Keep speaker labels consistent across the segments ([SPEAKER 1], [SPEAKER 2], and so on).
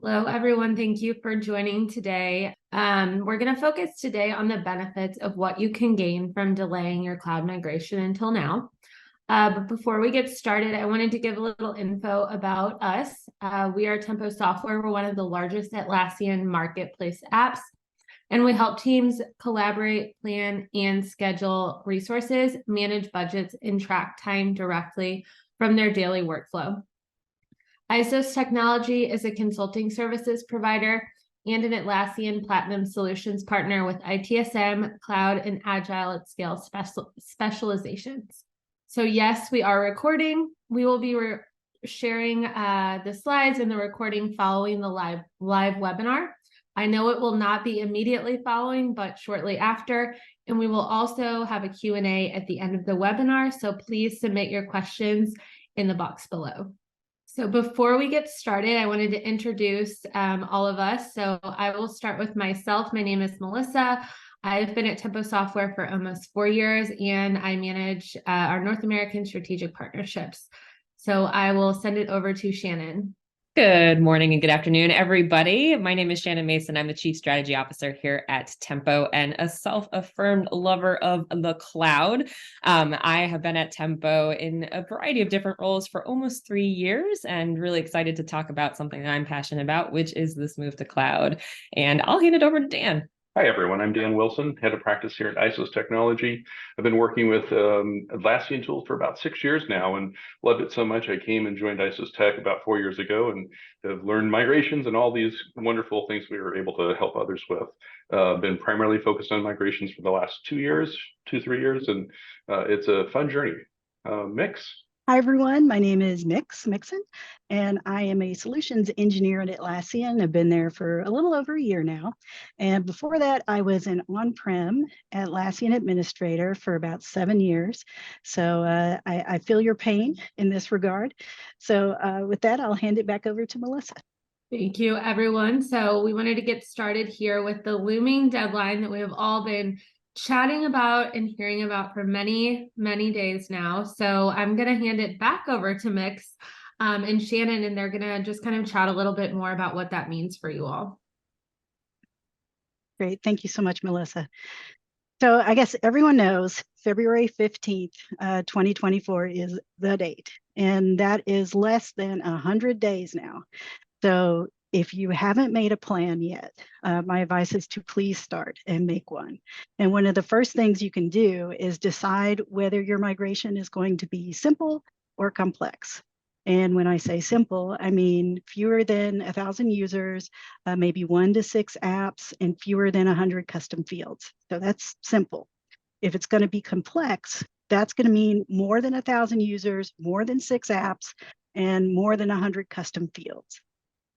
[SPEAKER 1] Hello, everyone. Thank you for joining today. We're going to focus today on the benefits of what you can gain from delaying your cloud migration until now. But before we get started, I wanted to give a little info about us. We are Tempo Software. We're one of the largest Atlassian marketplace apps, and we help teams collaborate, plan, and schedule resources, manage budgets, and track time directly from their daily workflow. ISOS Technology is a consulting services provider and an Atlassian Platinum Solutions partner with ITSM, Cloud, and Agile at Scale specializations. So yes, we are recording. We will be sharing the slides and the recording following the live webinar. I know it will not be immediately following, but shortly after. And we will also have a Q&A at the end of the webinar. So please submit your questions in the box below. So before we get started, I wanted to introduce all of us. So I will start with myself. My name is Melissa. I've been at Tempo Software for almost 4 years, and I manage our North American strategic partnerships. So I will send it over to Shannon.
[SPEAKER 2] Good morning and good afternoon, everybody. My name is Shannon Mason. I'm the Chief Strategy Officer here at Tempo and a self-affirmed lover of the cloud. I have been at Tempo in a variety of different roles for almost 3 years and really excited to talk about something that I'm passionate about, which is this move to cloud. And I'll hand it over to Dan.
[SPEAKER 3] Hi, everyone. I'm Dan Wilson, head of practice here at ISOS Technology. I've been working with Atlassian tools for about 6 years now and loved it so much I came and joined ISOS Tech about 4 years ago and have learned migrations and all these wonderful things we were able to help others with. Been primarily focused on migrations for the last 3 years, and it's a fun journey. Mix.
[SPEAKER 4] Hi, everyone. My name is Mixon, and I am a solutions engineer at Atlassian. I've been there for a little over a year now. And before that, I was an on-prem Atlassian administrator for about 7 years. So I feel your pain in this regard. So with that, I'll hand it back over to Melissa.
[SPEAKER 1] Thank you, everyone. So we wanted to get started here with the looming deadline that we have all been chatting about and hearing about for many, many days now. So I'm going to hand it back over to Mix and Shannon, and they're going to just kind of chat a little bit more about what that means for you all.
[SPEAKER 4] Great. Thank you so much, Melissa. So I guess everyone knows February 15th, 2024 is the date, and that is less than 100 days now. So if you haven't made a plan yet, my advice is to please start and make one. And one of the first things you can do is decide whether your migration is going to be simple or complex. And when I say simple, I mean fewer than 1,000 users, maybe 1 to 6 apps, and fewer than 100 custom fields. So that's simple. If it's going to be complex, that's going to mean more than 1,000 users, more than 6 apps, and more than 100 custom fields.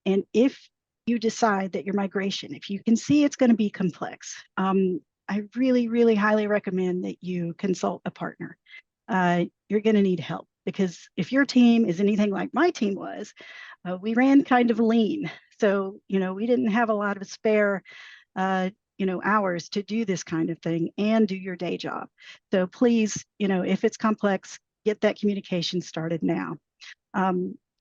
[SPEAKER 4] And if you decide that your migration, if you can see it's going to be complex, I really, really highly recommend that you consult a partner. You're going to need help because if your team is anything like my team was, we ran kind of lean. So, we didn't have a lot of spare, hours to do this kind of thing and do your day job. So please, if it's complex, get that communication started now.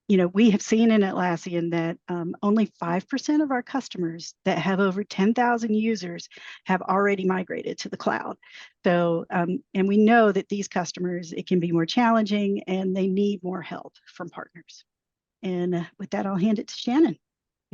[SPEAKER 4] We have seen in Atlassian that only 5% of our customers that have over 10,000 users have already migrated to the cloud. So, and we know that these customers, it can be more challenging and they need more help from partners. And with that, I'll hand it to Shannon.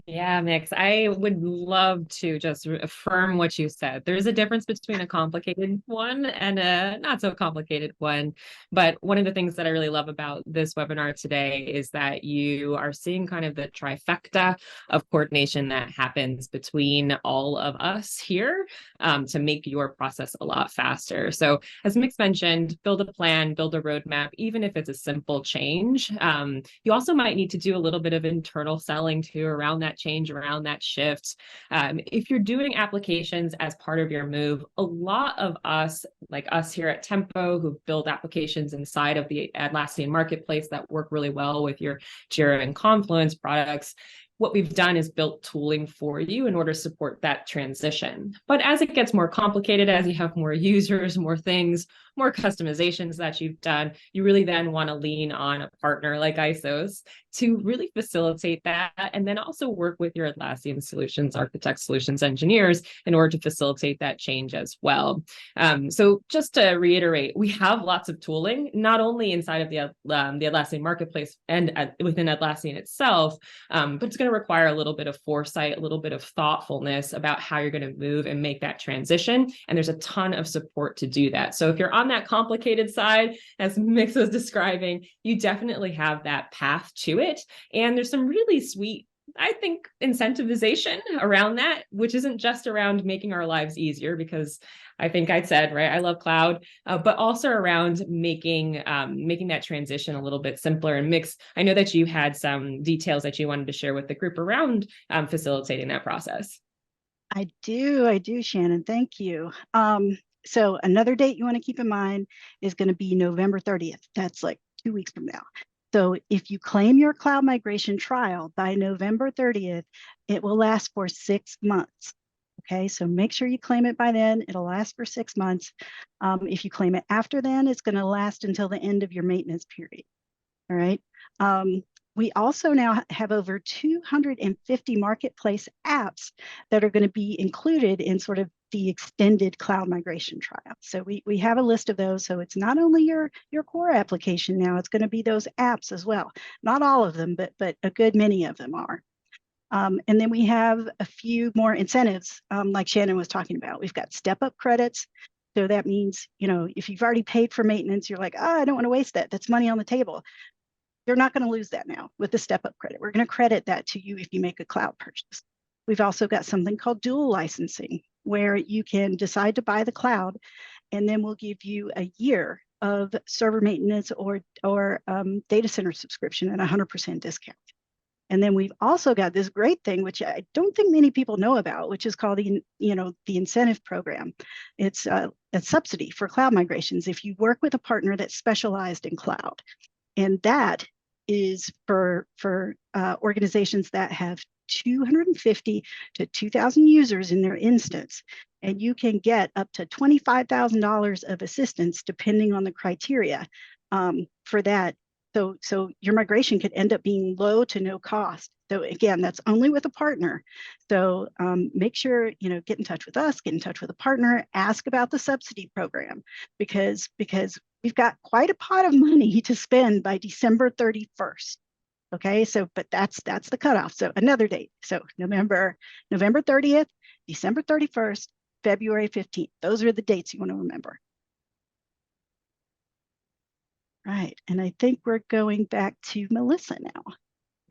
[SPEAKER 2] Yeah, Mix, I would love to just affirm what you said. There's a difference between a complicated one and a not so complicated one. But one of the things that I really love about this webinar today is that you are seeing kind of the trifecta of coordination that happens between all of us here to make your process a lot faster. So as Mix mentioned, build a plan, build a roadmap, even if it's a simple change. You also might need to do a little bit of internal selling too around that change, around that shift. If you're doing applications as part of your move, a lot of us, like us here at Tempo, who build applications inside of the Atlassian marketplace that work really well with your Jira and Confluence products, what we've done is built tooling for you in order to support that transition. But as it gets more complicated, as you have more users, more things, more customizations that you've done, you really then want to lean on a partner like ISOs to really facilitate that, and then also work with your Atlassian solutions architects, solutions engineers in order to facilitate that change as well. So just to reiterate, we have lots of tooling, not only inside of the Atlassian marketplace and within Atlassian itself, but it's going to require a little bit of foresight, a little bit of thoughtfulness about how you're going to move and make that transition. And there's a ton of support to do that. So if you're on that complicated side, as Mix was describing, you definitely have that path to it. And there's some really sweet, I think, incentivization around that, which isn't just around making our lives easier, because I think I'd said, right, I love cloud, but also around making that transition a little bit simpler. And Mix, I know that you had some details that you wanted to share with the group around facilitating that process.
[SPEAKER 4] I do, Shannon. Thank you. So another date you want to keep in mind is going to be November 30th. That's like 2 weeks from now. So if you claim your cloud migration trial by November 30th, it will last for 6 months. Okay, so make sure you claim it by then. It'll last for 6 months. If you claim it after then, it's going to last until the end of your maintenance period. All right. We also now have over 250 marketplace apps that are going to be included in sort of the extended cloud migration trial. So we have a list of those. So it's not only your core application now, it's going to be those apps as well. Not all of them, but a good many of them are. And then we have a few more incentives, like Shannon was talking about. We've got step-up credits. So that means, if you've already paid for maintenance, you're like, I don't want to waste that. That's money on the table. You're not going to lose that now with the step-up credit. We're going to credit that to you if you make a cloud purchase. We've also got something called dual licensing, where you can decide to buy the cloud, and then we'll give you a year of server maintenance or data center subscription at 100% discount. And then we've also got this great thing, which I don't think many people know about, which is called the incentive program. It's a subsidy for cloud migrations if you work with a partner that's specialized in cloud. And that is for organizations that have 250 to 2,000 users in their instance. And you can get up to $25,000 of assistance depending on the criteria for that. So your migration could end up being low to no cost. So again, that's only with a partner. So make sure, get in touch with us, get in touch with a partner, ask about the subsidy program, because we've got quite a pot of money to spend by December 31st. Okay, so but that's the cutoff. So another date. So November 30th, December 31st, February 15th. Those are the dates you want to remember. Right, and I think we're going back to Melissa now.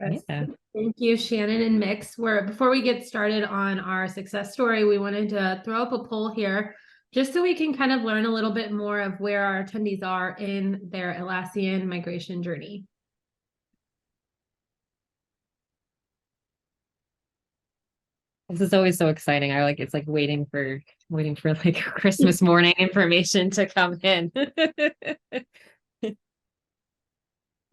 [SPEAKER 1] Yes. Yeah. Thank you, Shannon and Mix. Before we get started on our success story, we wanted to throw up a poll here just so we can kind of learn a little bit more of where our attendees are in their Atlassian migration journey.
[SPEAKER 2] This is always so exciting. It's like waiting for like Christmas morning information to come in.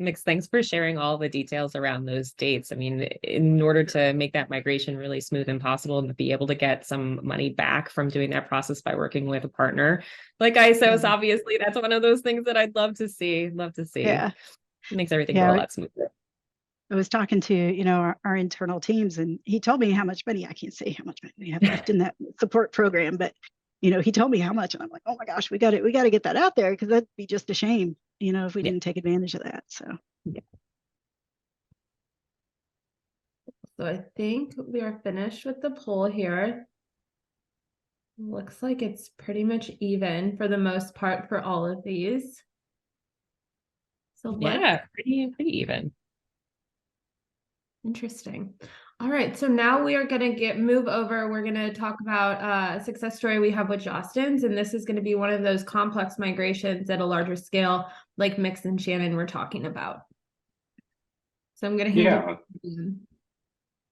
[SPEAKER 2] Mix, thanks for sharing all the details around those dates. I mean, in order to make that migration really smooth and possible, and to be able to get some money back from doing that process by working with a partner like ISOs, obviously, that's one of those things that I'd love to see. Yeah. It makes everything go a lot smoother.
[SPEAKER 4] I was talking to, our internal teams, and he told me how much money, I can't say how much money we have left in that support program, but, he told me how much, and I'm like, oh my gosh, we got to get that out there, because that'd be just a shame, if we didn't take advantage of that. So, yeah.
[SPEAKER 1] So I think we are finished with the poll here. Looks like it's pretty much even for the most part for all of these. So
[SPEAKER 2] yeah, pretty even.
[SPEAKER 1] Interesting. All right, so now we are going to move over. We're going to talk about a success story we have with Jostens, and this is going to be one of those complex migrations at a larger scale, like Mix and Shannon were talking about. So I'm going to hand it to you.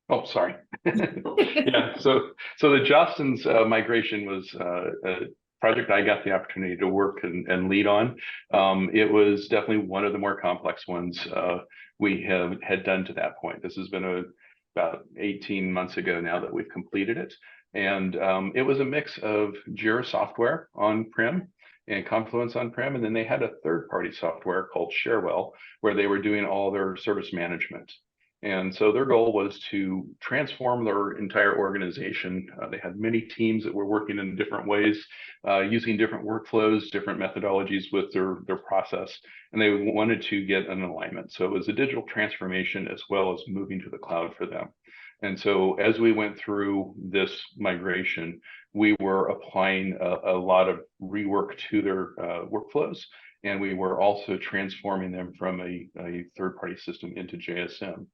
[SPEAKER 3] Oh, sorry. Yeah, so the Jostens migration was a project I got the opportunity to work and lead on. It was definitely one of the more complex ones we had done to that point. This has been about 18 months ago now that we've completed it. And it was a mix of Jira software on-prem and Confluence on-prem. And then they had a third-party software called Sharewell, where they were doing all their service management. And so their goal was to transform their entire organization. They had many teams that were working in different ways, using different workflows, different methodologies with their process, and they wanted to get an alignment. So it was a digital transformation as well as moving to the cloud for them. And so as we went through this migration, we were applying a lot of rework to their workflows, and we were also transforming them from a third-party system into JSM.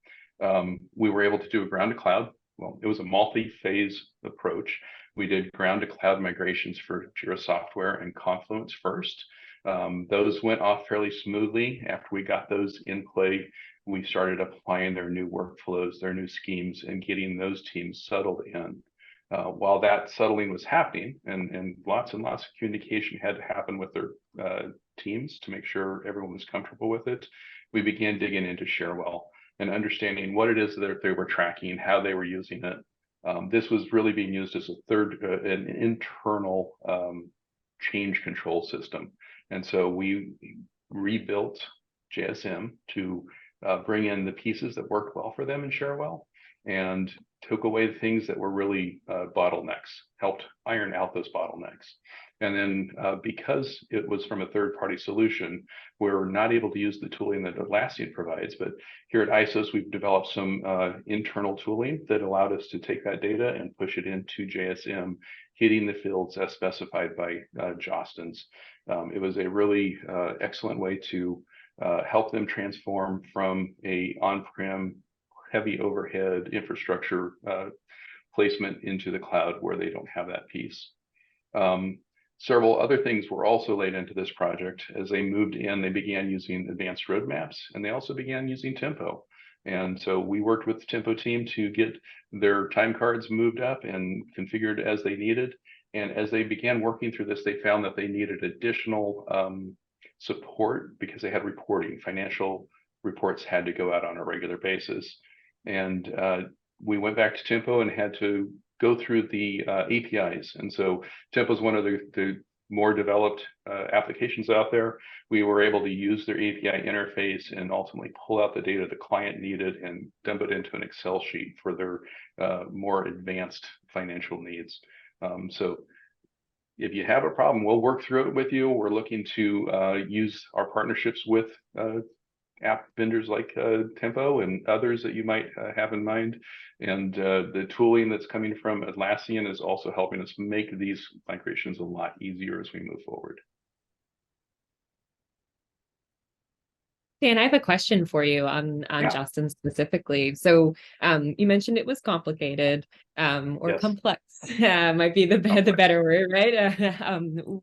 [SPEAKER 3] We were able to do a ground to cloud. Well, it was a multi-phase approach. We did ground to cloud migrations for Jira Software and Confluence first. Those went off fairly smoothly. After we got those in play, we started applying their new workflows, their new schemes, and getting those teams settled in. While that settling was happening, and lots of communication had to happen with their teams to make sure everyone was comfortable with it, we began digging into Sharewell and understanding what it is that they were tracking, how they were using it. This was really being used as an internal change control system. And so we rebuilt JSM to bring in the pieces that worked well for them in Sharewell, and took away the things that were really bottlenecks, helped iron out those bottlenecks. And then because it was from a third-party solution, we're not able to use the tooling that Atlassian provides, but here at ISOS, we've developed some internal tooling that allowed us to take that data and push it into JSM, hitting the fields as specified by Jostens. It was a really excellent way to help them transform from a on-prem heavy overhead infrastructure placement into the cloud where they don't have that piece. Several other things were also laid into this project. As they moved in, they began using advanced roadmaps, and they also began using Tempo. And so we worked with the Tempo team to get their time cards moved up and configured as they needed. And as they began working through this, they found that they needed additional support because they had reporting. Financial reports had to go out on a regular basis. And we went back to Tempo and had to go through the APIs. And so Tempo is one of the more developed applications out there. We were able to use their API interface and ultimately pull out the data the client needed and dump it into an Excel sheet for their more advanced financial needs. So if you have a problem, we'll work through it with you. We're looking to use our partnerships with app vendors like Tempo and others that you might have in mind. And the tooling that's coming from Atlassian is also helping us make these migrations a lot easier as we move forward.
[SPEAKER 2] Dan, I have a question for you on Justin specifically. So you mentioned it was complicated or
[SPEAKER 3] Yes.
[SPEAKER 2] complex, might be the better word, right?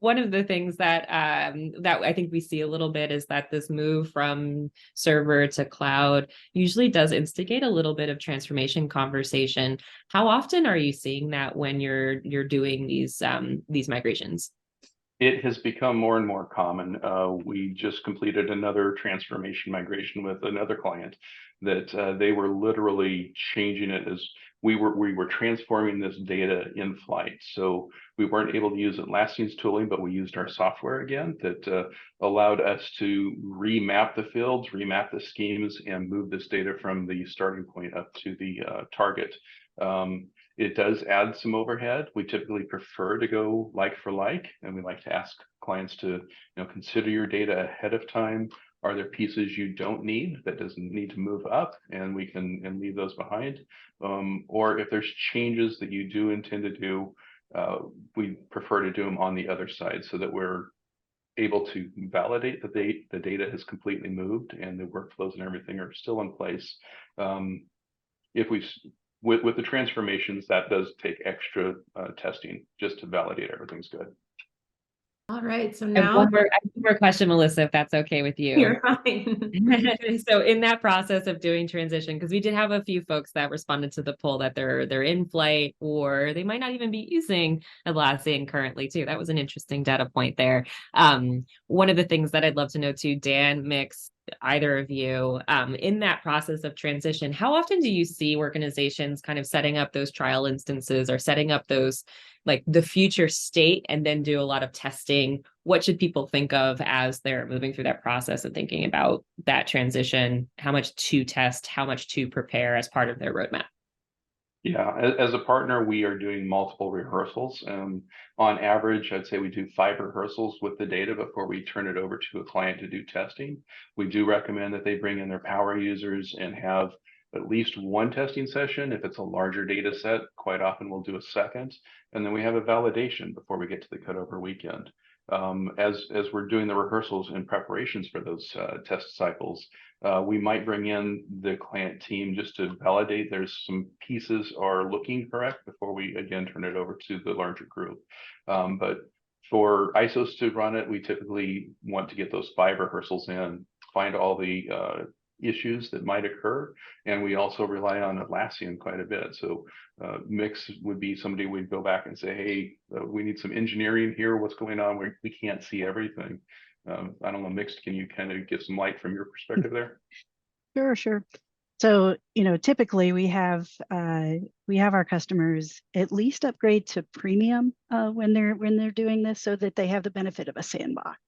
[SPEAKER 2] One of the things that that I think we see a little bit is that this move from server to cloud usually does instigate a little bit of transformation conversation. How often are you seeing that when you're doing these migrations?
[SPEAKER 3] It has become more and more common. We just completed another transformation migration with another client that they were literally changing it as we were transforming this data in flight. So we weren't able to use Atlassian's tooling, but we used our software again that allowed us to remap the fields, remap the schemes, and move this data from the starting point up to the target. It does add some overhead. We typically prefer to go like for like, and we like to ask clients to consider your data ahead of time. Are there pieces you don't need that doesn't need to move up, and we can leave those behind? Or if there's changes that you do intend to do, we prefer to do them on the other side so that we're able to validate that the data has completely moved and the workflows and everything are still in place. With the transformations, that does take extra testing just to validate everything's good.
[SPEAKER 1] All right. So
[SPEAKER 2] I have
[SPEAKER 1] now
[SPEAKER 2] one more question, Melissa, if that's okay with you.
[SPEAKER 1] you're fine.
[SPEAKER 2] So in that process of doing transition, because we did have a few folks that responded to the poll that they're in flight or they might not even be using Atlassian currently too. That was an interesting data point there. One of the things that I'd love to know too, Dan, Mix, either of you, in that process of transition, how often do you see organizations kind of setting up those trial instances or setting up those like the future state and then do a lot of testing? What should people think of as they're moving through that process and thinking about that transition? How much to test, how much to prepare as part of their roadmap?
[SPEAKER 3] Yeah, as a partner, we are doing multiple rehearsals. On average, I'd say we do 5 rehearsals with the data before we turn it over to a client to do testing. We do recommend that they bring in their power users and have at least one testing session. If it's a larger data set, quite often we'll do a second. And then we have a validation before we get to the cutover weekend. As we're doing the rehearsals and preparations for those test cycles, we might bring in the client team just to validate there's some pieces are looking correct before we again turn it over to the larger group. But for ISOs to run it, we typically want to get those 5 rehearsals in, find all the issues that might occur, and we also rely on Atlassian quite a bit. So Mix would be somebody we'd go back and say, hey, we need some engineering here. What's going on? We can't see everything. I don't know, Mix, can you kind of give some light from your perspective there?
[SPEAKER 4] Sure. So, typically we have our customers at least upgrade to premium when they're doing this, so that they have the benefit of a sandbox.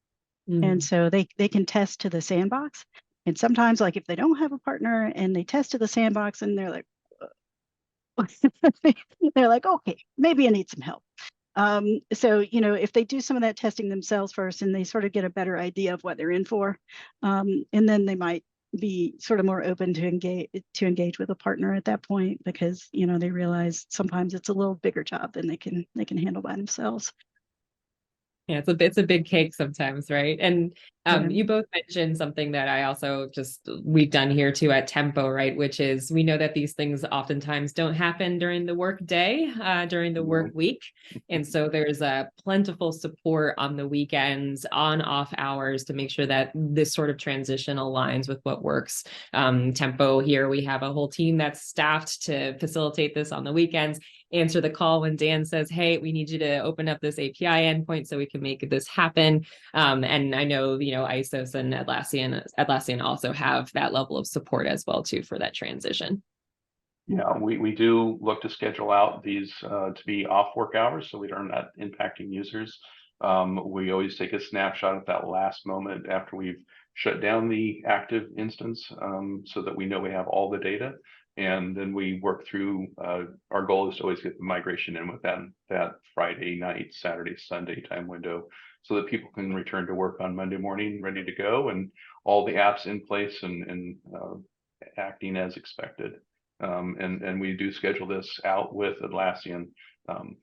[SPEAKER 4] And so they can test to the sandbox. And sometimes, like if they don't have a partner and they test to the sandbox and they're like, okay, maybe I need some help. So, if they do some of that testing themselves first and they sort of get a better idea of what they're in for, and then they might be sort of more open to engage with a partner at that point, because, they realize sometimes it's a little bigger job than they can handle by themselves.
[SPEAKER 2] Yeah, it's a big cake sometimes, right? And
[SPEAKER 4] Yeah.
[SPEAKER 2] you both mentioned something that I also we've done here too at Tempo, right? Which is we know that these things oftentimes don't happen during the work day, during the work week. And so there's a plentiful support on the weekends, on off hours to make sure that this sort of transition aligns with what works. Tempo here, we have a whole team that's staffed to facilitate this on the weekends. Answer the call when Dan says, hey, we need you to open up this API endpoint so we can make this happen. And I know, ISOS and Atlassian also have that level of support as well too for that transition.
[SPEAKER 3] Yeah, we do look to schedule out these to be off work hours, so we are not impacting users. We always take a snapshot at that last moment after we've shut down the active instance, so that we know we have all the data. And then we work through, our goal is to always get the migration in within that Friday night, Saturday, Sunday time window, so that people can return to work on Monday morning ready to go and all the apps in place and acting as expected. And we do schedule this out with Atlassian.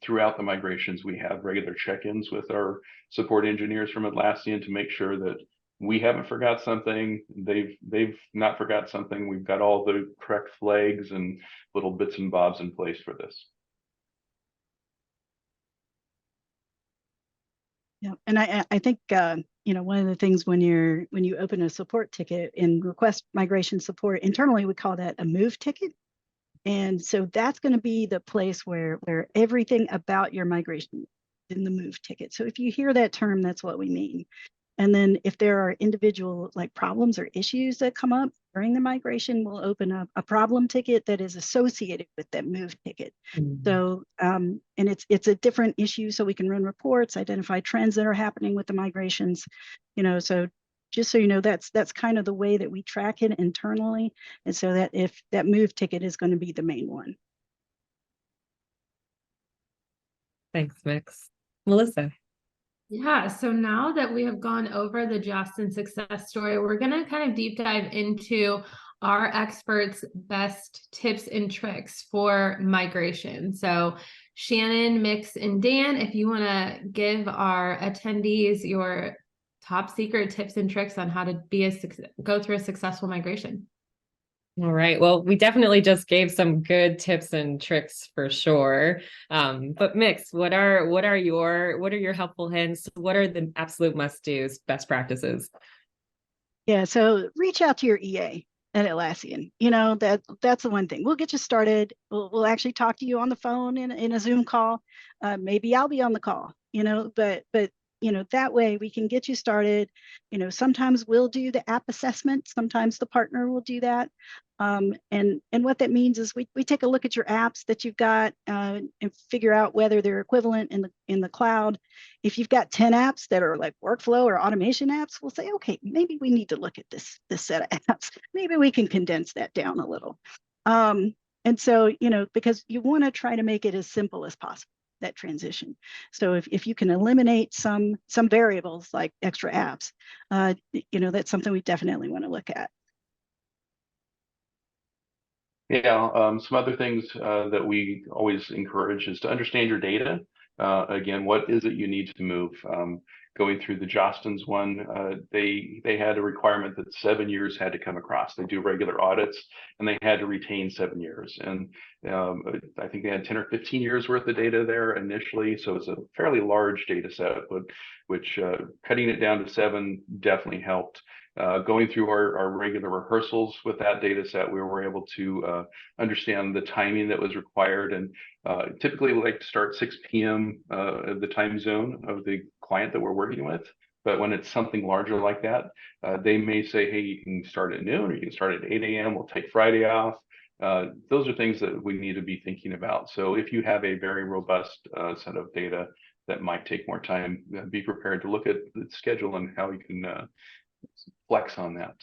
[SPEAKER 3] Throughout the migrations, we have regular check-ins with our support engineers from Atlassian to make sure that we haven't forgot something, they've not forgot something. We've got all the correct flags and little bits and bobs in place for this.
[SPEAKER 4] Yeah, and I think one of the things when you open a support ticket and request migration support internally, we call that a move ticket. And so that's going to be the place where everything about your migration is in the move ticket. So if you hear that term, that's what we mean. And then if there are individual like problems or issues that come up during the migration, we'll open up a problem ticket that is associated with that move ticket. So, and it's a different issue, so we can run reports, identify trends that are happening with the migrations, so just so you know, that's kind of the way that we track it internally. And so that if that move ticket is going to be the main one.
[SPEAKER 2] Thanks, Mix. Melissa.
[SPEAKER 1] Yeah, so now that we have gone over the Justin success story, we're going to kind of deep dive into our experts' best tips and tricks for migration. So Shannon, Mix, and Dan, if you want to give our attendees your top secret tips and tricks on how to go through a successful migration.
[SPEAKER 2] All right. Well, we definitely just gave some good tips and tricks for sure. But Mix, what are your helpful hints? What are the absolute must-dos, best practices?
[SPEAKER 4] Yeah, so reach out to your EA at Atlassian. That's the one thing. We'll get you started. We'll actually talk to you on the phone in a Zoom call. Maybe I'll be on the call, but that way we can get you started. Sometimes we'll do the app assessment. Sometimes the partner will do that. And what that means is we take a look at your apps that you've got and figure out whether they're equivalent in the cloud. If you've got 10 apps that are like workflow or automation apps, we'll say, okay, maybe we need to look at this set of apps. Maybe we can condense that down a little. And so, because you want to try to make it as simple as possible, that transition. So if you can eliminate some variables like extra apps, that's something we definitely want to look at.
[SPEAKER 3] Yeah, some other things that we always encourage is to understand your data. Again, what is it you need to move? Going through the Jostens one, they had a requirement that 7 years had to come across. They do regular audits, and they had to retain 7 years. And I think they had 10 or 15 years worth of data there initially, so it's a fairly large data set, which cutting it down to 7 definitely helped. Going through our regular rehearsals with that data set, we were able to understand the timing that was required. And typically we like to start 6 p.m. At the time zone of the client that we're working with. But when it's something larger like that, they may say, hey, you can start at noon or you can start at 8 a.m. We'll take Friday off. Those are things that we need to be thinking about. So if you have a very robust set of data that might take more time, be prepared to look at the schedule and how you can flex on that.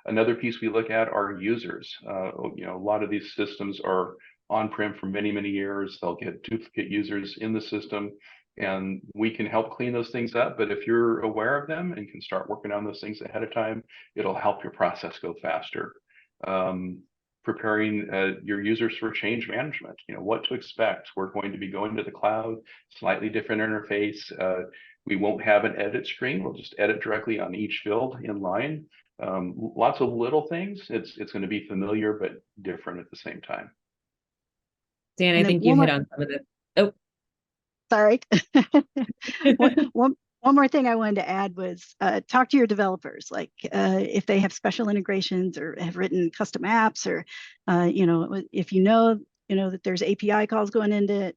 [SPEAKER 3] Another piece we look at are users. A lot of these systems are on-prem for many, many years. They'll get duplicate users in the system, and we can help clean those things up. But if you're aware of them and can start working on those things ahead of time, it'll help your process go faster. Preparing your users for change management, what to expect. We're going to be going to the cloud, slightly different interface. We won't have an edit screen. We'll just edit directly on each field in line. Lots of little things. It's going to be familiar, but different at the same time.
[SPEAKER 2] Dan, I think you hit on some of it. Oh,
[SPEAKER 4] sorry. One more thing I wanted to add was talk to your developers, like if they have special integrations or have written custom apps, or if that there's API calls going into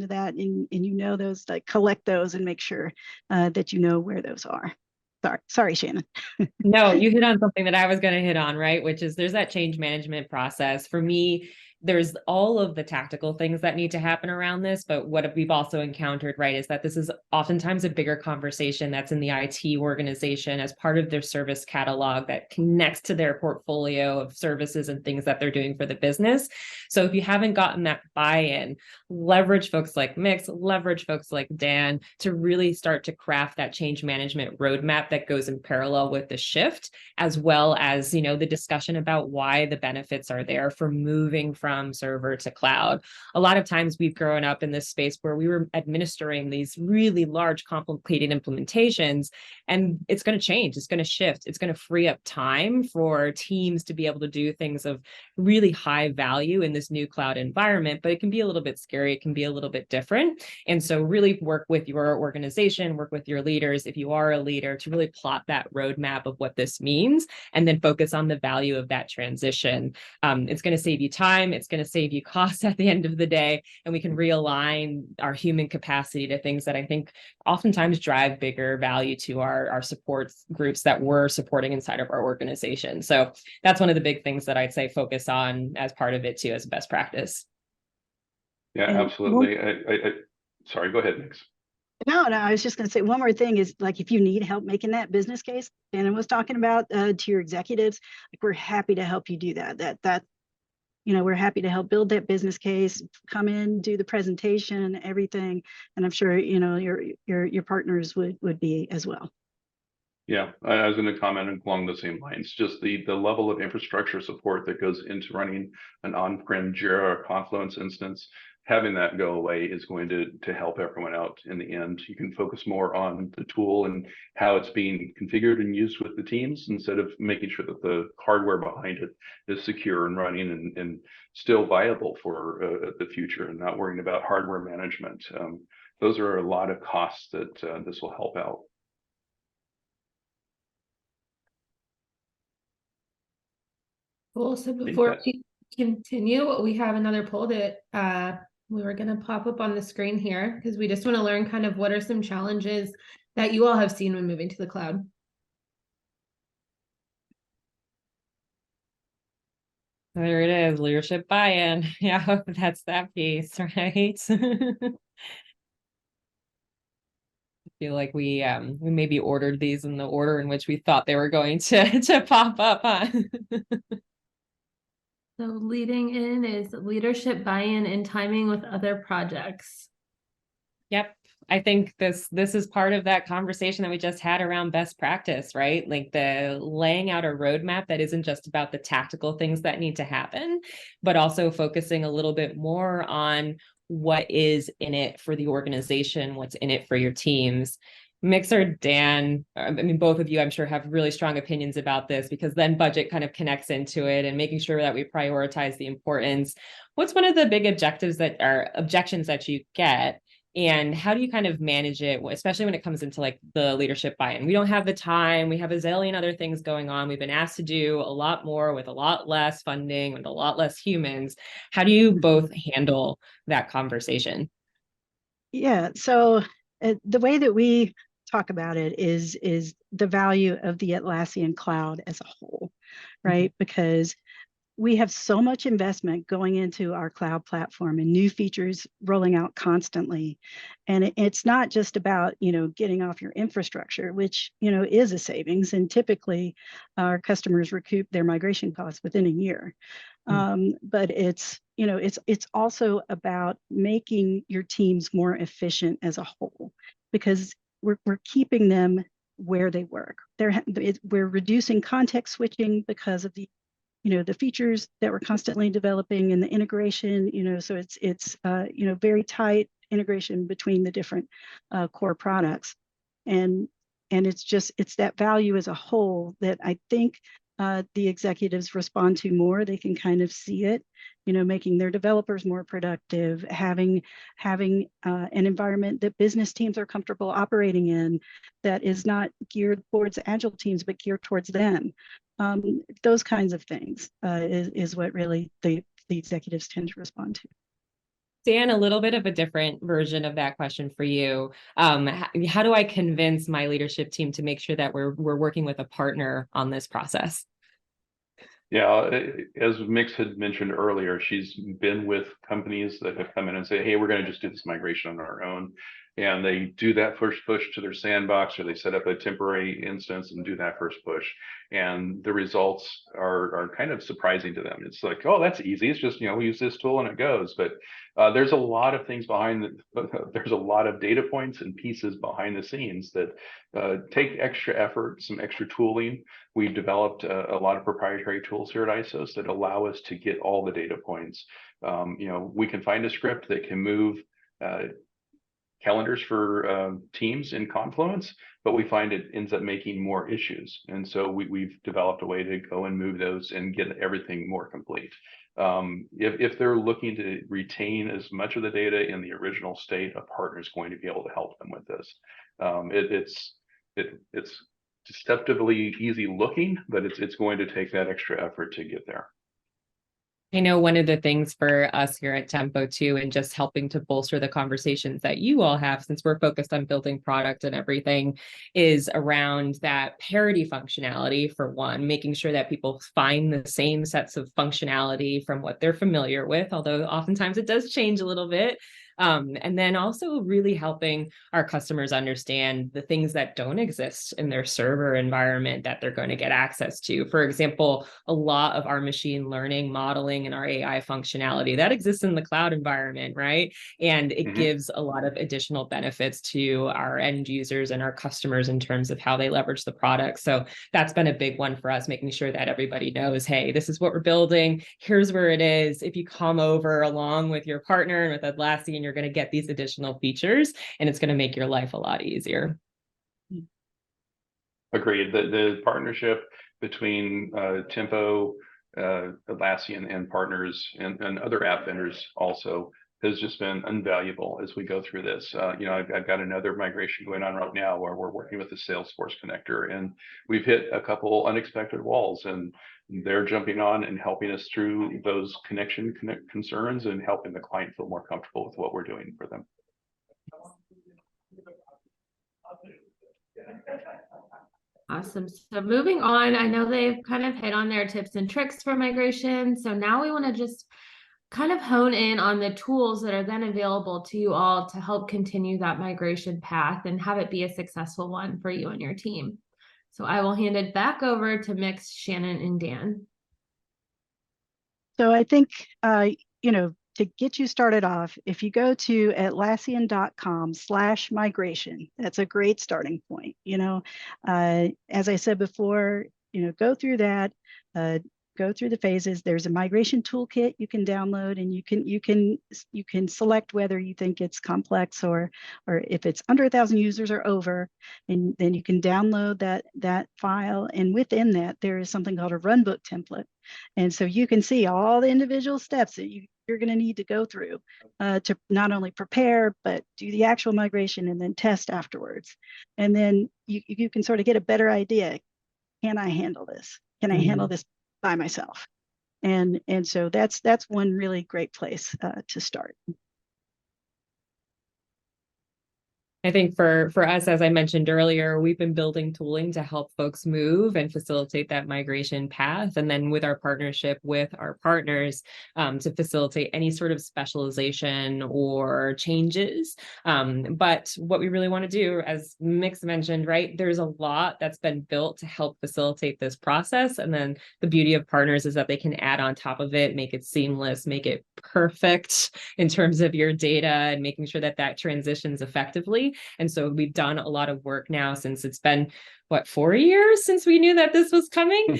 [SPEAKER 4] that, and those, like collect those and make sure that where those are. Sorry, Shannon.
[SPEAKER 2] No, you hit on something that I was going to hit on, right? Which is there's that change management process. For me, there's all of the tactical things that need to happen around this. But what we've also encountered, right, is that this is oftentimes a bigger conversation that's in the IT organization as part of their service catalog that connects to their portfolio of services and things that they're doing for the business. So if you haven't gotten that buy-in, leverage folks like Mix, leverage folks like Dan to really start to craft that change management roadmap that goes in parallel with the shift, as well as, the discussion about why the benefits are there for moving from server to cloud. A lot of times we've grown up in this space where we were administering these really large, complicated implementations, and it's going to change. It's going to shift. It's going to free up time for teams to be able to do things of really high value in this new cloud environment, but it can be a little bit scary. It can be a little bit different. And so really work with your organization, work with your leaders, if you are a leader, to really plot that roadmap of what this means, and then focus on the value of that transition. It's going to save you time. It's going to save you costs at the end of the day, and we can realign our human capacity to things that I think oftentimes drive bigger value to our support groups that we're supporting inside of our organization. So that's one of the big things that I'd say focus on as part of it too, as a best practice.
[SPEAKER 3] Yeah, absolutely. Sorry, go ahead, Nix.
[SPEAKER 4] No, I was just going to say one more thing is, like, if you need help making that business case, Shannon was talking about to your executives, like, we're happy to help you do that. We're happy to help build that business case, come in, do the presentation, everything. And I'm sure, your partners would be as well.
[SPEAKER 3] Yeah, I was going to comment along the same lines. Just the level of infrastructure support that goes into running an on-prem Jira or Confluence instance, having that go away is going to help everyone out in the end. You can focus more on the tool and how it's being configured and used with the teams, instead of making sure that the hardware behind it is secure and running and still viable for the future, and not worrying about hardware management. Those are a lot of costs that this will help out.
[SPEAKER 1] Cool. So before we continue, we have another poll that We were going to pop up on the screen here because we just want to learn kind of what are some challenges that you all have seen when moving to the cloud.
[SPEAKER 2] There it is, leadership buy-in. Yeah, that's that piece, right? Feel like we maybe ordered these in the order in which we thought they were going to pop up, huh?
[SPEAKER 1] So leading in is leadership buy-in and timing with other projects.
[SPEAKER 2] Yep. I think this is part of that conversation that we just had around best practice, right? Like the laying out a roadmap that isn't just about the tactical things that need to happen, but also focusing a little bit more on what is in it for the organization, what's in it for your teams. Mixer, Dan, I mean, both of you, I'm sure, have really strong opinions about this because then budget kind of connects into it and making sure that we prioritize the importance. What's one of the big objectives that are objections that you get? And how do you kind of manage it, especially when it comes into like the leadership buy-in? We don't have the time. We have a zillion other things going on. We've been asked to do a lot more with a lot less funding, with a lot less humans. How do you both handle that conversation?
[SPEAKER 4] Yeah, so the way that we talk about it is the value of the Atlassian cloud as a whole, right? Because we have so much investment going into our cloud platform and new features rolling out constantly. And it's not just about, getting off your infrastructure, which, is a savings. And typically our customers recoup their migration costs within a year. But it's also about making your teams more efficient as a whole, because we're keeping them where they work. We're reducing context switching because of the features that we're constantly developing and the integration, so it's very tight integration between the different core products. And it's that value as a whole that I think the executives respond to more. They can kind of see it, making their developers more productive, having an environment that business teams are comfortable operating in, that is not geared towards agile teams, but geared towards them. Those kinds of things is what really the executives tend to respond to.
[SPEAKER 2] Dan, a little bit of a different version of that question for you. How do I convince my leadership team to make sure that we're working with a partner on this process?
[SPEAKER 3] Yeah, as Mix had mentioned earlier, she's been with companies that have come in and say, hey, we're going to just do this migration on our own. And they do that first push to their sandbox, or they set up a temporary instance and do that first push. And the results are kind of surprising to them. It's like, oh, that's easy. It's just, we use this tool and it goes. But there's a lot of things behind there's a lot of data points and pieces behind the scenes that take extra effort, some extra tooling. We've developed a lot of proprietary tools here at ISOS that allow us to get all the data points. We can find a script that can move calendars for teams in Confluence, but we find it ends up making more issues. And so we've developed a way to go and move those and get everything more complete. If they're looking to retain as much of the data in the original state, a partner is going to be able to help them with this. It's deceptively easy looking, but it's going to take that extra effort to get there.
[SPEAKER 2] I know one of the things for us here at Tempo too, and just helping to bolster the conversations that you all have, since we're focused on building product and everything, is around that parity functionality for one, making sure that people find the same sets of functionality from what they're familiar with, although oftentimes it does change a little bit. And then also really helping our customers understand the things that don't exist in their server environment that they're going to get access to. For example, a lot of our machine learning modeling and our AI functionality that exists in the cloud environment, right? And it gives a lot of additional benefits to our end users and our customers in terms of how they leverage the product. So that's been a big one for us, making sure that everybody knows, hey, this is what we're building. Here's where it is. If you come over along with your partner and with Atlassian, you're going to get these additional features, and it's going to make your life a lot easier.
[SPEAKER 3] Agreed. The partnership between Tempo, Atlassian, and partners and other app vendors also has just been invaluable as we go through this. I've got another migration going on right now where we're working with the Salesforce connector, and we've hit a couple unexpected walls, and they're jumping on and helping us through those concerns and helping the client feel more comfortable with what we're doing for them.
[SPEAKER 1] Awesome. So moving on, I know they've kind of hit on their tips and tricks for migration. So now we want to just kind of hone in on the tools that are then available to you all to help continue that migration path and have it be a successful one for you and your team. So I will hand it back over to Mix, Shannon, and Dan.
[SPEAKER 4] So I think, to get you started off, if you go to Atlassian.com/migration, that's a great starting point. As I said before, go through that, go through the phases. There's a migration toolkit you can download, and you can select whether you think it's complex or if it's under 1,000 users or over, and then you can download that file. And within that, there is something called a runbook template, and so you can see all the individual steps that you're going to need to go through to not only prepare, but do the actual migration and then test afterwards. And then you can sort of get a better idea. Can I handle this? Can I handle this by myself? And so that's one really great place to start.
[SPEAKER 2] I think for us, as I mentioned earlier, we've been building tooling to help folks move and facilitate that migration path. And then with our partnership with our partners to facilitate any sort of specialization or changes. But what we really want to do, as Mix mentioned, right, there's a lot that's been built to help facilitate this process. And then the beauty of partners is that they can add on top of it, make it seamless, make it perfect in terms of your data and making sure that transitions effectively. And so we've done a lot of work now since it's been, 4 years since we knew that this was coming.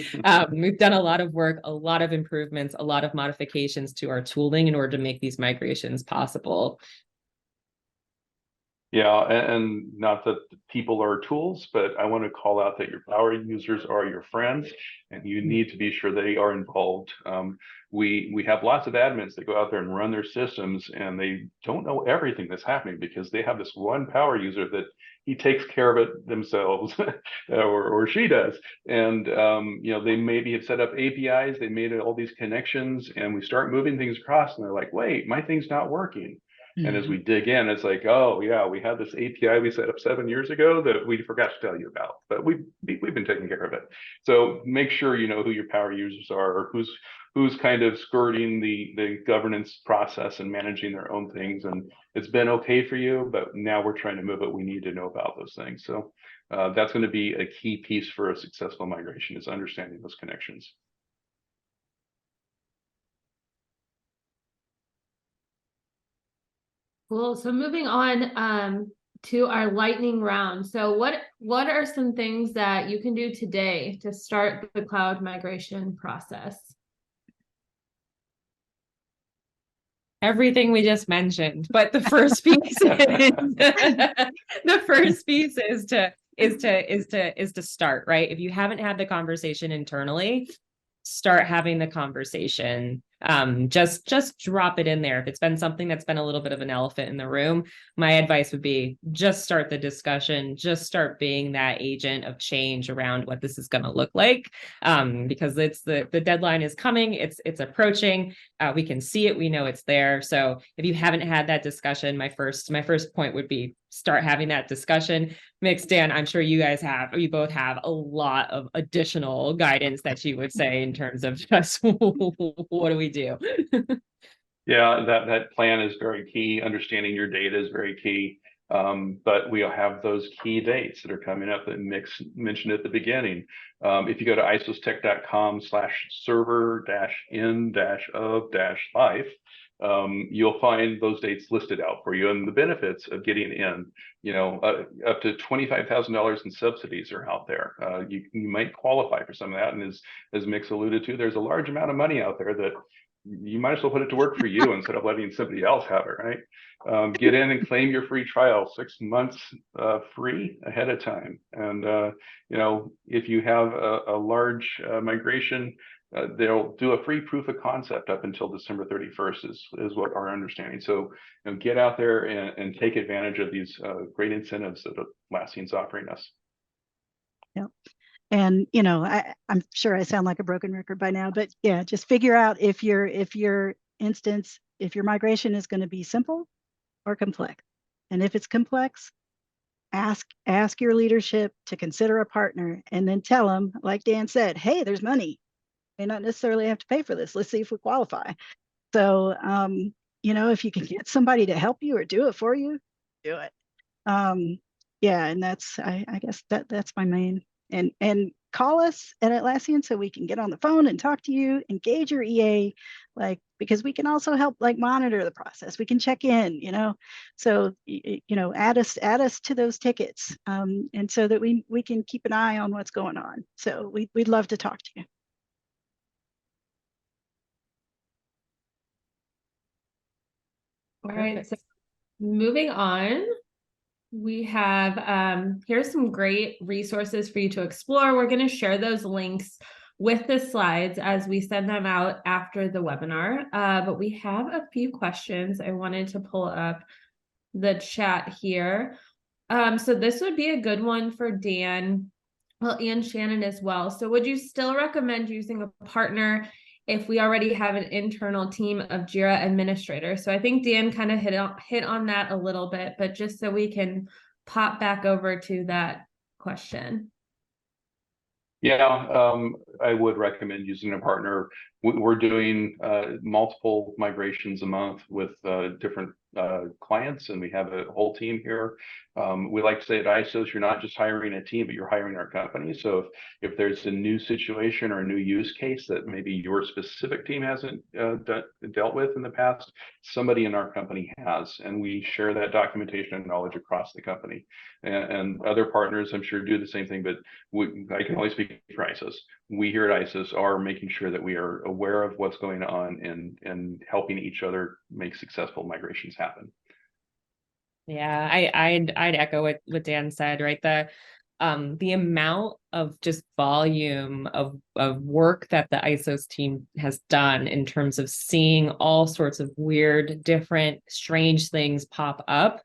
[SPEAKER 2] We've done a lot of work, a lot of improvements, a lot of modifications to our tooling in order to make these migrations possible.
[SPEAKER 3] Yeah, and not that people are tools, but I want to call out that your power users are your friends, and you need to be sure they are involved. We have lots of admins that go out there and run their systems, and they don't know everything that's happening because they have this one power user that he takes care of it themselves, or she does. And they maybe have set up APIs, they made all these connections, and we start moving things across, and they're like, "Wait, my thing's not working." And as we dig in, it's like, oh yeah, we had this API we set up 7 years ago that we forgot to tell you about, but we've been taking care of it. So make sure you know who your power users are, or who's kind of skirting the governance process and managing their own things. And it's been okay for you, but now we're trying to move it. We need to know about those things. So that's going to be a key piece for a successful migration, is understanding those connections.
[SPEAKER 1] Cool. So moving on to our lightning round. So what are some things that you can do today to start the cloud migration process?
[SPEAKER 2] Everything we just mentioned, but the first piece is to start, right? If you haven't had the conversation internally, start having the conversation. Just drop it in there. If it's been something that's been a little bit of an elephant in the room, my advice would be just start the discussion, just start being that agent of change around what this is going to look like. Because it's the deadline is coming, it's approaching. We can see it, we know it's there. So if you haven't had that discussion, my first point would be start having that discussion. Mix, Dan, I'm sure you both have a lot of additional guidance that you would say in terms of just what do we do?
[SPEAKER 3] Yeah, that plan is very key. Understanding your data is very key. But we'll have those key dates that are coming up that Mix mentioned at the beginning. If you go to isostech.com/server-in-of-life, you'll find those dates listed out for you and the benefits of getting in. Up to $25,000 in subsidies are out there. You might qualify for some of that. And as Mix alluded to, there's a large amount of money out there that you might as well put it to work for you instead of letting somebody else have it, right? Get in and claim your free trial, 6 months free ahead of time. And if you have a large migration they'll do a free proof of concept up until December 31st is what our understanding. So get out there and take advantage of these great incentives that Atlassian's offering us.
[SPEAKER 4] Yeah. And I'm sure I sound like a broken record by now, but yeah, just figure out if your migration is going to be simple or complex. And if it's complex, ask your leadership to consider a partner, and then tell them, like Dan said, hey, there's money. May not necessarily have to pay for this. Let's see if we qualify. So, if you can get somebody to help you or do it for you, do it. Yeah, and I guess that's my main. And call us at Atlassian so we can get on the phone and talk to you, engage your EA, because we can also help monitor the process. We can check in, so add us to those tickets, and so that we can keep an eye on what's going on. So we'd love to talk to you.
[SPEAKER 1] All right, so moving on, we have here's some great resources for you to explore. We're going to share those links with the slides as we send them out after the webinar. But we have a few questions. I wanted to pull up the chat here. So this would be a good one for Dan, well, and Shannon as well. So would you still recommend using a partner if we already have an internal team of Jira administrators? So I think Dan kind of hit on that a little bit, but just so we can pop back over to that question.
[SPEAKER 3] Yeah, I would recommend using a partner. We're doing multiple migrations a month with different clients, and we have a whole team here. We like to say at ISOs, you're not just hiring a team, but you're hiring our company. So if there's a new situation or a new use case that maybe your specific team hasn't dealt with in the past, somebody in our company has, and we share that documentation and knowledge across the company. And other partners, I'm sure, do the same thing, but I can only speak for ISOs. We here at ISOs are making sure that we are aware of what's going on and helping each other make successful migrations happen.
[SPEAKER 2] Yeah, I'd echo what Dan said, right? The amount of just volume of work that the ISOs team has done in terms of seeing all sorts of weird, different, strange things pop up.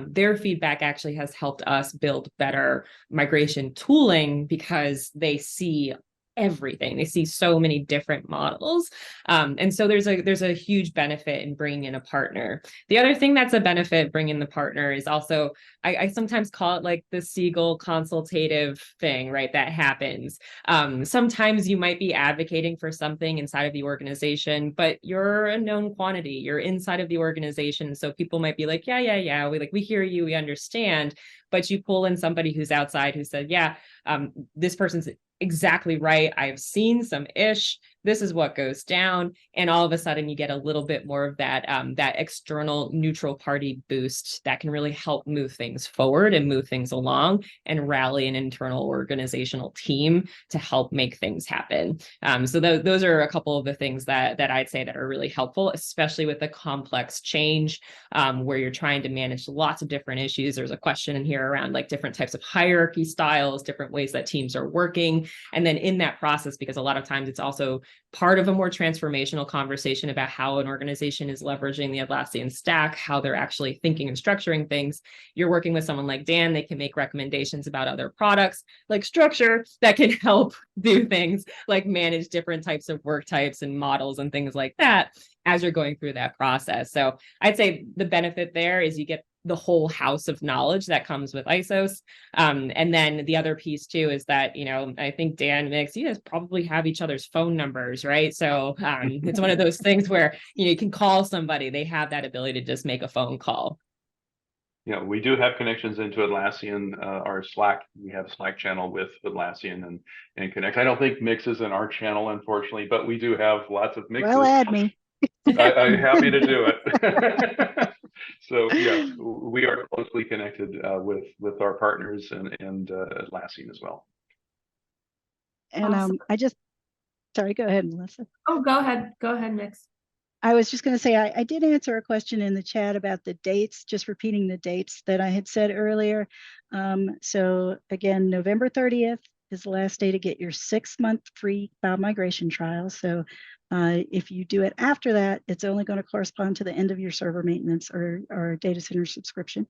[SPEAKER 2] Their feedback actually has helped us build better migration tooling because they see everything. They see so many different models. And so there's a huge benefit in bringing in a partner. The other thing that's a benefit bringing the partner is also, I sometimes call it like the Siegel consultative thing, right? That happens. Sometimes you might be advocating for something inside of the organization, but you're a known quantity. You're inside of the organization. So people might be like, yeah. We hear you, we understand. But you pull in somebody who's outside who said, this person's exactly right. I've seen some ish. This is what goes down. And all of a sudden you get a little bit more of that, that external neutral party boost that can really help move things forward and move things along and rally an internal organizational team to help make things happen. So those are a couple of the things that I'd say that are really helpful, especially with the complex change where you're trying to manage lots of different issues. There's a question in here around like different types of hierarchy styles, different ways that teams are working. And then in that process, because a lot of times it's also part of a more transformational conversation about how an organization is leveraging the Atlassian stack, how they're actually thinking and structuring things. You're working with someone like Dan, they can make recommendations about other products like Structure that can help do things like manage different types of work types and models and things like that as you're going through that process. So I'd say the benefit there is you get the whole house of knowledge that comes with ISOs. And then the other piece too is that, I think Dan, Mix, you guys probably have each other's phone numbers, right? So it's one of those things where, you can call somebody, they have that ability to just make a phone call.
[SPEAKER 3] Yeah, we do have connections into Atlassian, our Slack. We have a Slack channel with Atlassian and Connect. I don't think Mix is in our channel, unfortunately, but we do have lots of mixes.
[SPEAKER 4] Well, add me.
[SPEAKER 3] I'm happy to do it. So yes, we are closely connected with our partners and Atlassian as well.
[SPEAKER 4] And
[SPEAKER 1] Awesome.
[SPEAKER 4] Sorry, go ahead, Melissa.
[SPEAKER 1] Oh, go ahead, Mix.
[SPEAKER 4] I was just going to say, I did answer a question in the chat about the dates, just repeating the dates that I had said earlier. So again, November 30th is the last day to get your 6-month free cloud migration trial. So if you do it after that, it's only going to correspond to the end of your server maintenance or data center subscription.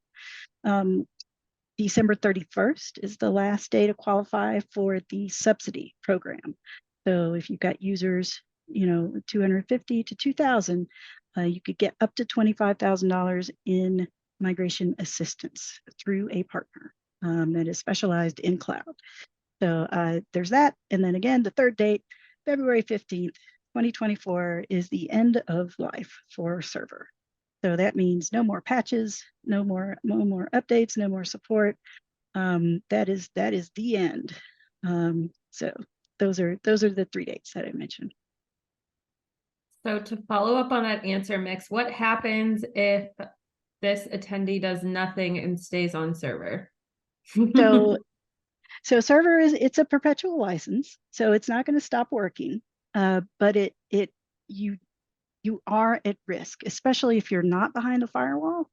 [SPEAKER 4] December 31st is the last day to qualify for the subsidy program. So if you've got users, 250 to 2,000, you could get up to $25,000 in migration assistance through a partner that is specialized in cloud. So there's that. And then again, the third date, February 15th, 2024 is the end of life for server. So that means no more patches, no more updates, no more support. That is the end. So those are the 3 dates that I mentioned.
[SPEAKER 1] So to follow up on that answer, Mix, what happens if this attendee does nothing and stays on server?
[SPEAKER 4] So server it's a perpetual license, so it's not going to stop working. But you are at risk, especially if you're not behind the firewall,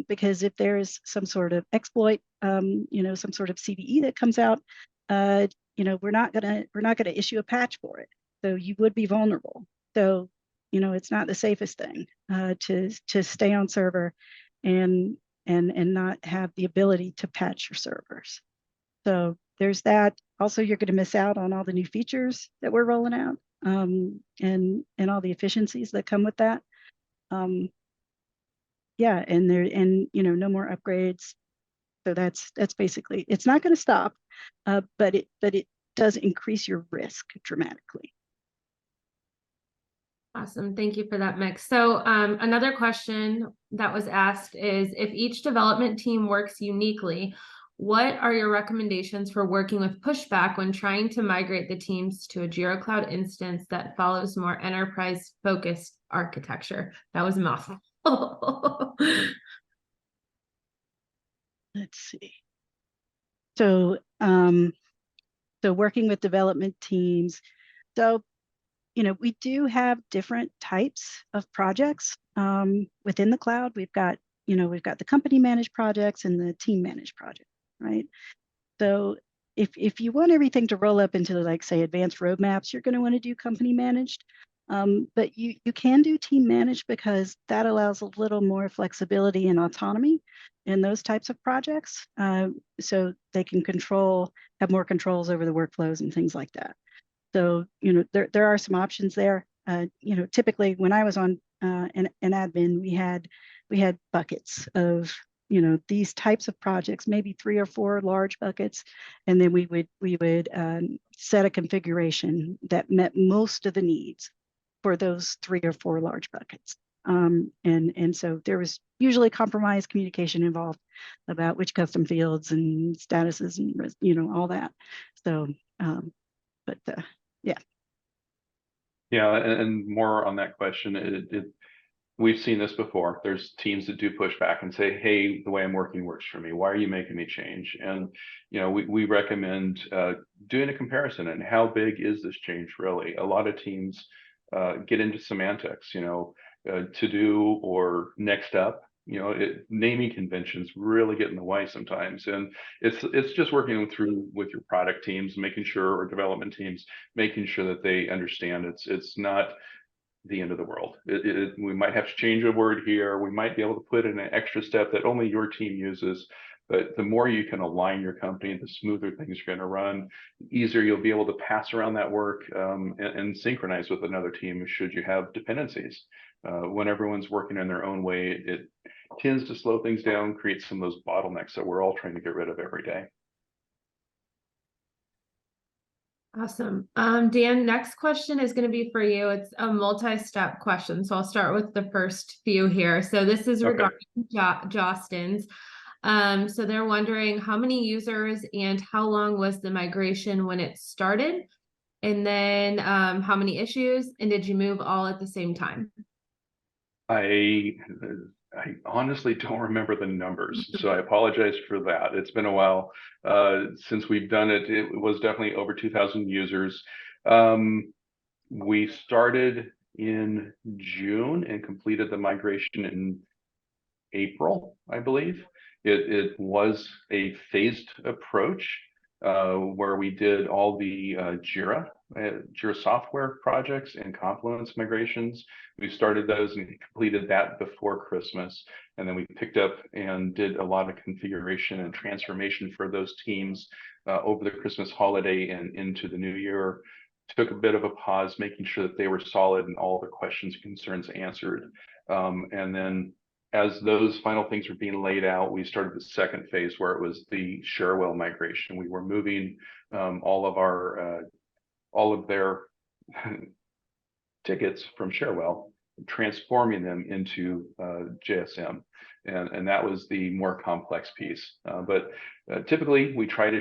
[SPEAKER 4] because if there's some sort of exploit, some sort of CVE that comes out, we're not gonna issue a patch for it. So you would be vulnerable. So it's not the safest thing to stay on server and not have the ability to patch your servers. So there's that. Also, you're going to miss out on all the new features that we're rolling out. And all the efficiencies that come with that. Yeah, and no more upgrades. So that's basically, it's not going to stop, but it does increase your risk dramatically.
[SPEAKER 1] Awesome. Thank you for that, Mix. So another question that was asked is, if each development team works uniquely, what are your recommendations for working with pushback when trying to migrate the teams to a Jira Cloud instance that follows more enterprise-focused architecture? That was a mouthful.
[SPEAKER 4] Let's see. So, working with development teams. So, we do have different types of projects within the cloud. We've got the company managed projects and the team managed projects. Right. So if you want everything to roll up into, like, say, advanced roadmaps, you're going to want to do company managed. But you can do team managed because that allows a little more flexibility and autonomy in those types of projects. So they can have more controls over the workflows and things like that. So, there are some options there. Typically when I was on an admin, we had buckets of these types of projects, maybe 3 or 4 large buckets, and then we would set a configuration that met most of the needs for those 3 or 4 large buckets. And so there was usually compromised communication involved about which custom fields and statuses and all that. So, yeah.
[SPEAKER 3] Yeah, and more on that question, we've seen this before. There's teams that do push back and say, hey, the way I'm working works for me. Why are you making me change? And, we recommend doing a comparison and how big is this change really? A lot of teams get into semantics, to do or next up. Naming conventions really get in the way sometimes, and it's just working through with your product teams, making sure, or development teams, making sure that they understand it's not the end of the world. We might have to change a word here. We might be able to put in an extra step that only your team uses. But the more you can align your company, the smoother things are going to run. The easier you'll be able to pass around that work and synchronize with another team should you have dependencies. When everyone's working in their own way, it tends to slow things down, create some of those bottlenecks that we're all trying to get rid of every day.
[SPEAKER 1] Awesome. Dan, next question is going to be for you. It's a multi-step question. So I'll start with the first few here. So this is regarding Jostens. So they're wondering how many users and how long was the migration when it started? And then how many issues? And did you move all at the same time?
[SPEAKER 3] I honestly don't remember the numbers, so I apologize for that. It's been a while since we've done it. It was definitely over 2,000 users. We started in June and completed the migration in April, I believe. It was a phased approach. where we did all the Jira software projects and Confluence migrations. We started those and completed that before Christmas. And then we picked up and did a lot of configuration and transformation for those teams over the Christmas holiday and into the new year. Took a bit of a pause, making sure that they were solid and all the questions and concerns answered. And then as those final things were being laid out, we started the second phase where it was the Cherwell migration. We were moving all of their tickets from Cherwell, transforming them into JSM. And that was the more complex piece. But typically we try to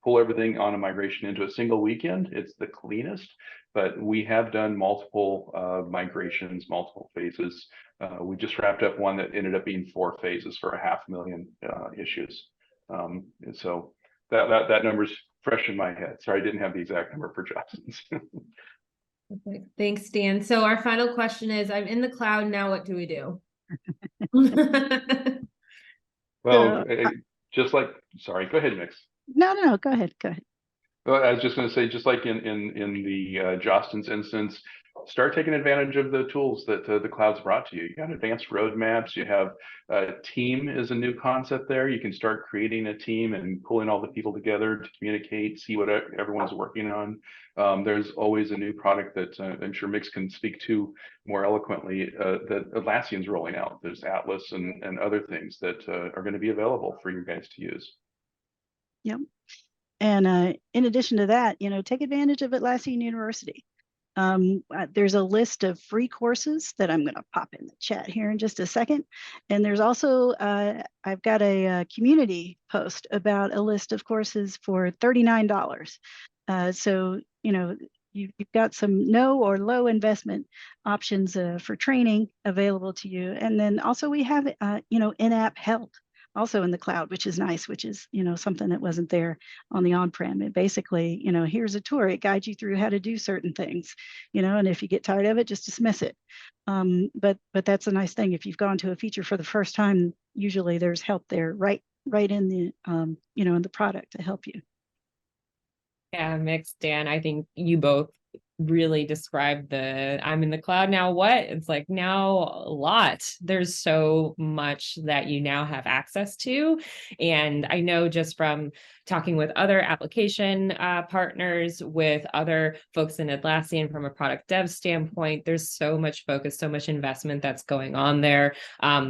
[SPEAKER 3] pull everything on a migration into a single weekend. It's the cleanest, but we have done multiple migrations, multiple phases. We just wrapped up one that ended up being 4 phases for 500,000 issues. And so that number's fresh in my head. Sorry, I didn't have the exact number for Johnson's.
[SPEAKER 1] Perfect. Thanks, Dan. So our final question is, I'm in the cloud now, what do we do?
[SPEAKER 3] Well, sorry, go ahead, Mix.
[SPEAKER 4] No, go ahead.
[SPEAKER 3] Well, I was just going to say, just like in the Jostens instance, start taking advantage of the tools that the cloud's brought to you. You got advanced roadmaps. You have team is a new concept there. You can start creating a team and pulling all the people together to communicate, see what everyone's working on. There's always a new product that I'm sure Mix can speak to more eloquently that Atlassian's rolling out. There's Atlas and other things that are going to be available for you guys to use.
[SPEAKER 4] Yep. And in addition to that, take advantage of Atlassian University. There's a list of free courses that I'm going to pop in the chat here in just a second. And there's also, I've got a community post about a list of courses for $39. So, you've got some no or low investment options for training available to you. And then also we have, in-app help also in the cloud, which is nice, which is, something that wasn't there on the on-prem. It basically, here's a tour. It guides you through how to do certain things, and if you get tired of it, just dismiss it. But that's a nice thing. If you've gone to a feature for the first time, usually there's help there right in the, in the product to help you.
[SPEAKER 2] Yeah, Mix, Dan, I think you both really describe I'm in the cloud now. What? It's like now a lot. There's so much that you now have access to. And I know just from talking with other application partners, with other folks in Atlassian from a product dev standpoint, there's so much focus, so much investment that's going on there.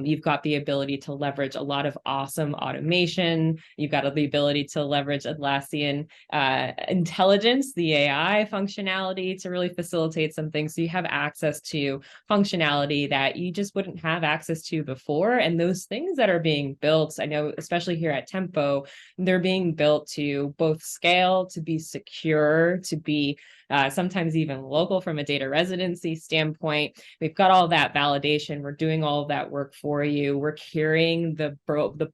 [SPEAKER 2] You've got the ability to leverage a lot of awesome automation. You've got the ability to leverage Atlassian intelligence, the AI functionality to really facilitate some things. So you have access to functionality that you just wouldn't have access to before. And those things that are being built, I know, especially here at Tempo, they're being built to both scale, to be secure, to be sometimes even local from a data residency standpoint. We've got all that validation. We're doing all of that work for you. We're carrying the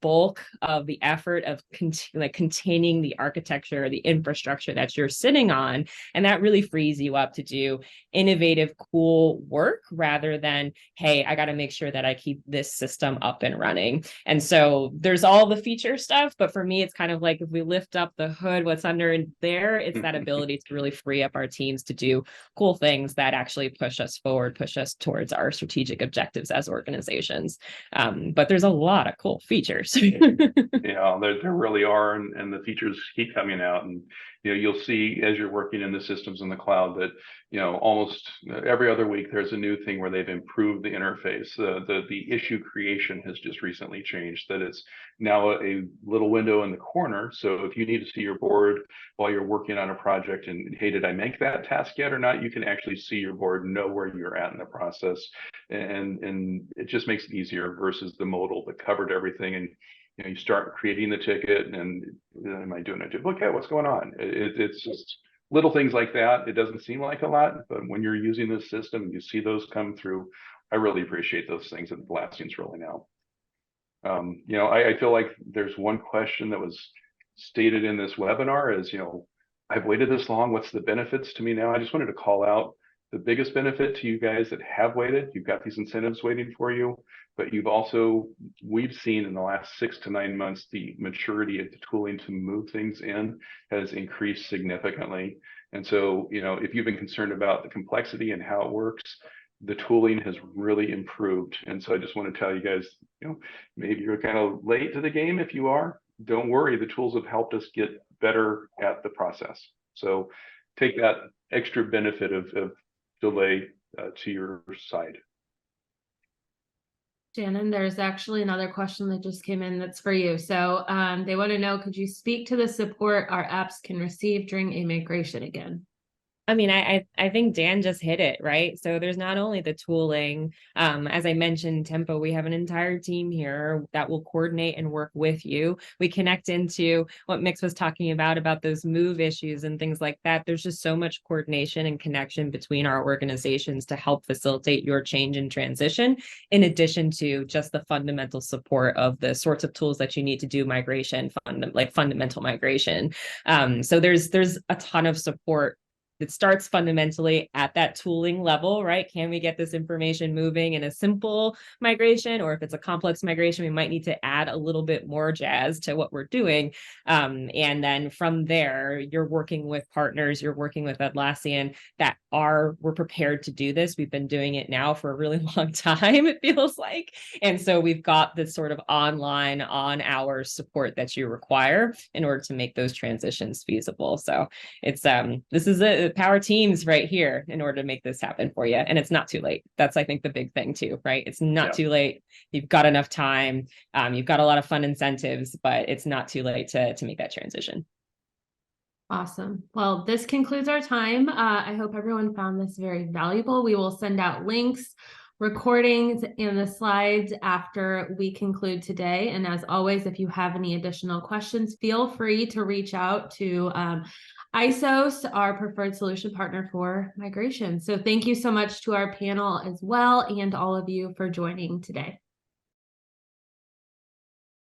[SPEAKER 2] bulk of the effort of containing the architecture, the infrastructure that you're sitting on. And that really frees you up to do innovative, cool work rather than, hey, I got to make sure that I keep this system up and running. And so there's all the feature stuff, but for me, it's kind of like if we lift up the hood, what's under there, it's that ability to really free up our teams to do cool things that actually push us forward, push us towards our strategic objectives as organizations. But there's a lot of cool features.
[SPEAKER 3] Yeah, there really are, and the features keep coming out, and you'll see as you're working in the systems in the cloud that almost every other week there's a new thing where they've improved the interface. The issue creation has just recently changed, that it's now a little window in the corner. So if you need to see your board while you're working on a project and, hey, did I make that task yet or not, you can actually see your board, know where you're at in the process, and it just makes it easier versus the modal that covered everything. And you start creating the ticket and am I doing a duplicate? What's going on? It's just little things like that. It doesn't seem like a lot, but when you're using this system and you see those come through, I really appreciate those things that Atlassian's rolling out. I feel like there's one question that was stated in this webinar is, I've waited this long. What's the benefits to me now? I just wanted to call out the biggest benefit to you guys that have waited, you've got these incentives waiting for you, but we've seen in the last 6 to 9 months, the maturity of the tooling to move things in has increased significantly. And so, if you've been concerned about the complexity and how it works, the tooling has really improved. And so I just want to tell you guys, maybe you're kind of late to the game. If you are, don't worry. The tools have helped us get better at the process. So take that extra benefit of delay to your side.
[SPEAKER 1] Shannon, there's actually another question that just came in that's for you. So they want to know, could you speak to the support our apps can receive during a migration again?
[SPEAKER 2] I mean, I think Dan just hit it, right? So there's not only the tooling, as I mentioned, Tempo, we have an entire team here that will coordinate and work with you. We connect into what Mix was talking about those move issues and things like that. There's just so much coordination and connection between our organizations to help facilitate your change and transition, in addition to just the fundamental support of the sorts of tools that you need to do migration, like fundamental migration. So there's a ton of support. It starts fundamentally at that tooling level, right? Can we get this information moving in a simple migration? Or if it's a complex migration, we might need to add a little bit more jazz to what we're doing. And then from there, you're working with partners, you're working with Atlassian we're prepared to do this. We've been doing it now for a really long time, it feels like. And so we've got this sort of online, on-hour support that you require in order to make those transitions feasible. So it's this is power teams right here in order to make this happen for you. And it's not too late. That's, I think, the big thing too, right? It's not too late. You've got enough time. You've got a lot of fun incentives, but it's not too late to make that transition.
[SPEAKER 1] Awesome. Well, this concludes our time. I hope everyone found this very valuable. We will send out links, recordings, and the slides after we conclude today. And as always, if you have any additional questions, feel free to reach out to ISOS, our preferred solution partner for migration. So thank you so much to our panel as well, and all of you for joining today.